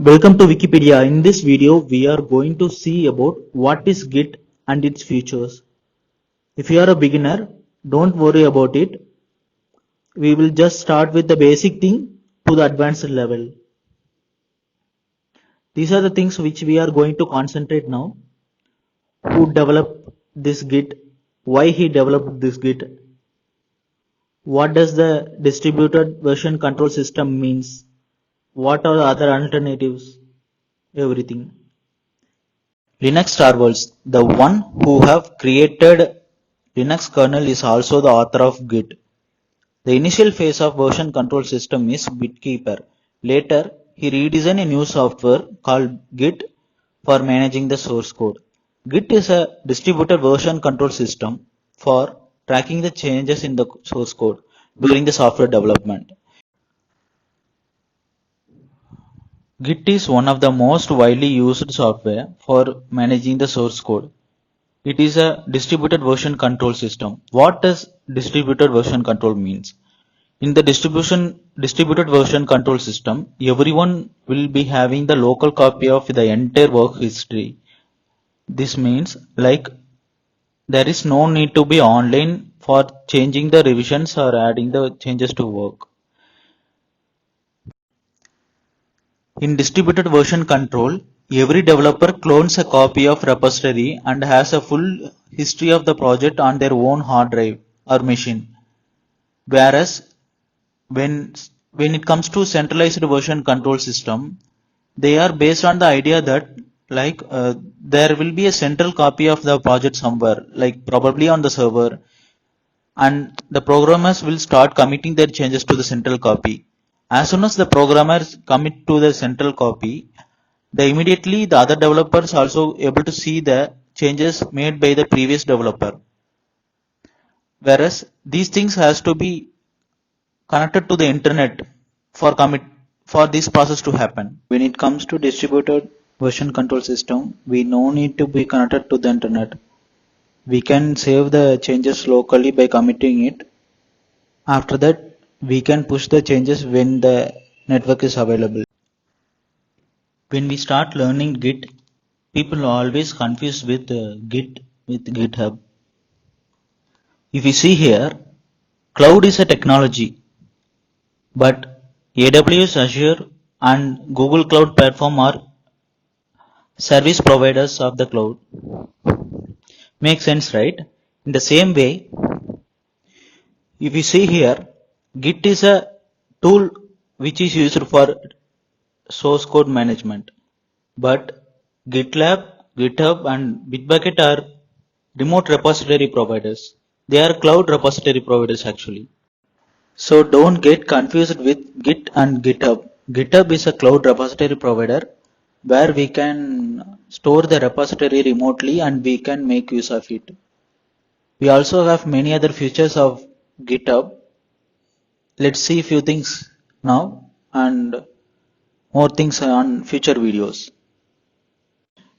Welcome to Wikipedia. In this video, we are going to see about what is Git and its features. If you are a beginner, don't worry about it. We will just start with the basic thing to the advanced level. These are the things which we are going to concentrate now. Who developed this Git? Why he developed this Git? What does the distributed version control system means? What are the other alternatives? Everything. Linux Torvalds, the one who have created Linux kernel, is also the author of Git. The initial phase of version control system is Bitkeeper. Later, he redesigned a new software called Git for managing the source code. Git is a distributed version control system for tracking the changes in the source code during the software development. Git is one of the most widely used software for managing the source code. It is a distributed version control system. What does distributed version control means? In the distributed version control system, everyone will be having the local copy of the entire work history. This means like there is no need to be online for changing the revisions or adding the changes to work. In distributed version control, every developer clones a copy of repository and has a full history of the project on their own hard drive or machine. Whereas when when it comes to centralized version control system, they are based on the idea that there will be a central copy of the project somewhere, like probably on the server, and the programmers will start committing their changes to the central copy. As soon as the programmers commit to the central copy, the immediately the other developers also able to see the changes made by the previous developer. Whereas these things has to be connected to the internet for this process to happen. When it comes to distributed version control system, we no need to be connected to the internet. We can save the changes locally by committing it. After that, we can push the changes when the network is available. When we start learning Git, people are always confused with Git with GitHub. If you see here, cloud is a technology, but AWS, Azure, and Google Cloud Platform are service providers of the cloud. Makes sense, right? In the same way, if you see here, Git is a tool which is used for source code management, but GitLab, GitHub, and Bitbucket are remote repository providers. They are cloud repository providers actually. So don't get confused with Git and GitHub. GitHub is a cloud repository provider where we can store the repository remotely and we can make use of it. We also have many other features of GitHub. Let's see few things now and more things on future videos.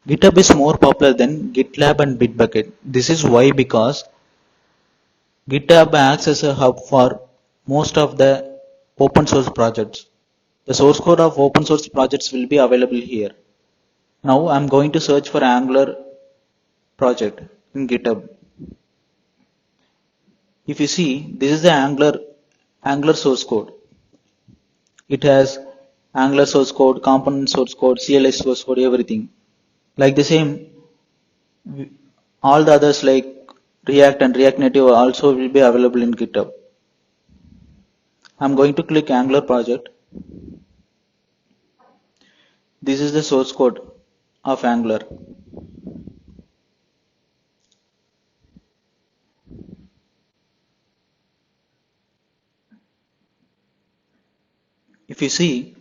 GitHub is more popular than GitLab and Bitbucket. This is why because GitHub acts as a hub for most of the open source projects. The source code of open source projects will be available here. Now I'm going to search for Angular project in GitHub. If you see, this is the Angular source code. It has Angular source code, component source code, CLI source code, everything. Like the same, all the others like React and React Native also will be available in GitHub. I'm going to click Angular project. This is the source code of Angular. If you see,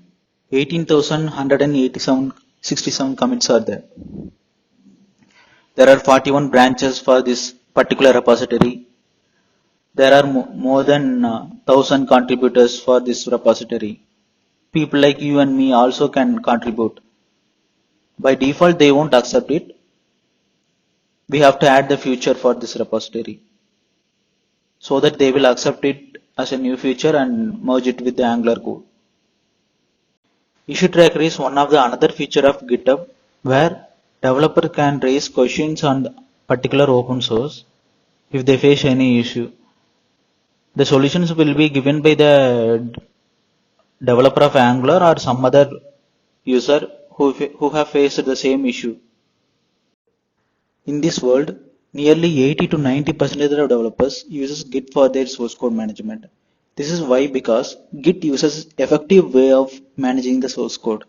18,187 commits are there. There are 41 branches for this particular repository. There are more than 1,000 contributors for this repository. People like you and me also can contribute. By default, they won't accept it. We have to add the feature for this repository so that they will accept it as a new feature and merge it with the Angular code. Issue tracker is one of the another feature of GitHub where developer can raise questions on the particular open source if they face any issue. The solutions will be given by the developer of Angular or some other user who have faced the same issue. In this world, nearly 80 to 90% of developers uses Git for their source code management. This is why because Git uses effective way of managing the source code.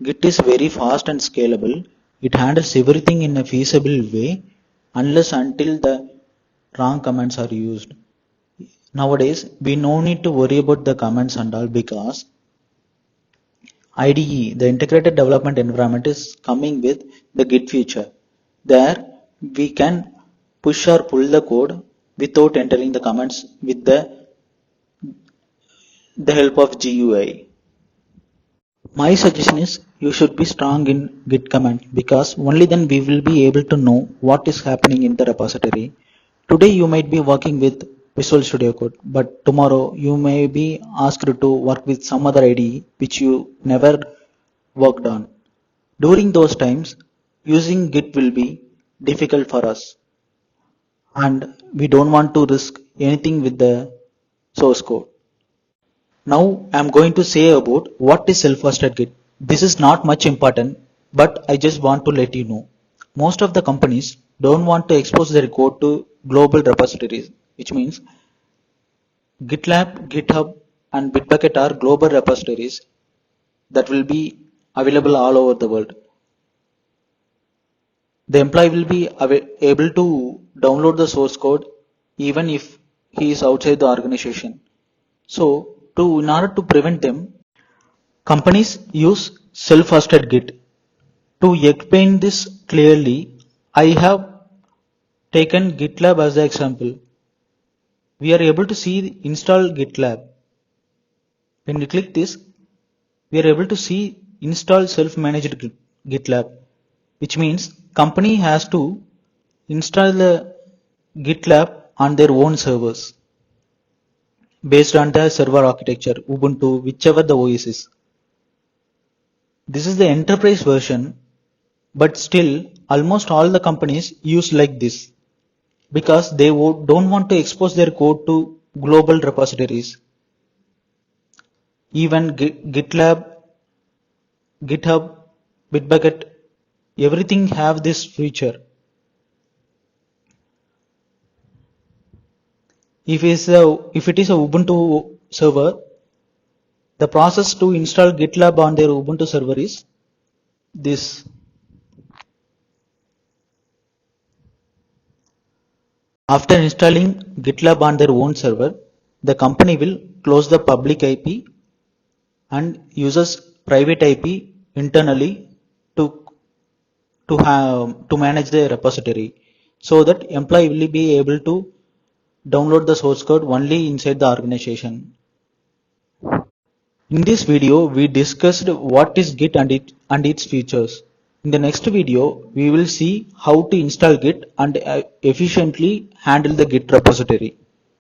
Git is very fast and scalable. It handles everything in a feasible way unless until the wrong commands are used. Nowadays, we no need to worry about the commands and all because IDE, the integrated development environment, is coming with the Git feature. There, we can push or pull the code without entering the commands with the help of GUI. My suggestion is you should be strong in Git command because only then we will be able to know what is happening in the repository. Today you might be working with Visual Studio Code, but tomorrow you may be asked to work with some other IDE which you never worked on. During those times, using Git will be difficult for us and we don't want to risk anything with the source code. Now I am going to say about what is self-hosted Git. This is not much important, but I just want to let you know. Most of the companies don't want to expose their code to global repositories, which means GitLab, GitHub, and Bitbucket are global repositories that will be available all over the world. The employee will be able to download the source code even if he is outside the organization. So, in order to prevent them, companies use self-hosted Git. To explain this clearly, I have taken GitLab as the example. We are able to see install GitLab. When we click this, we are able to see install self-managed GitLab, which means company has to install the GitLab on their own servers based on the server architecture, Ubuntu, whichever the OS is. This is the enterprise version, but still almost all the companies use like this because they don't want to expose their code to global repositories. Even GitLab, GitHub, Bitbucket, everything have this feature. If it is a Ubuntu server, the process to install GitLab on their Ubuntu server is this. After installing GitLab on their own server, the company will close the public IP and uses private IP internally to manage the repository so that employee will be able to download the source code only inside the organization. In this video, we discussed what is Git and its features. In the next video, we will see how to install Git and efficiently handle the Git repository.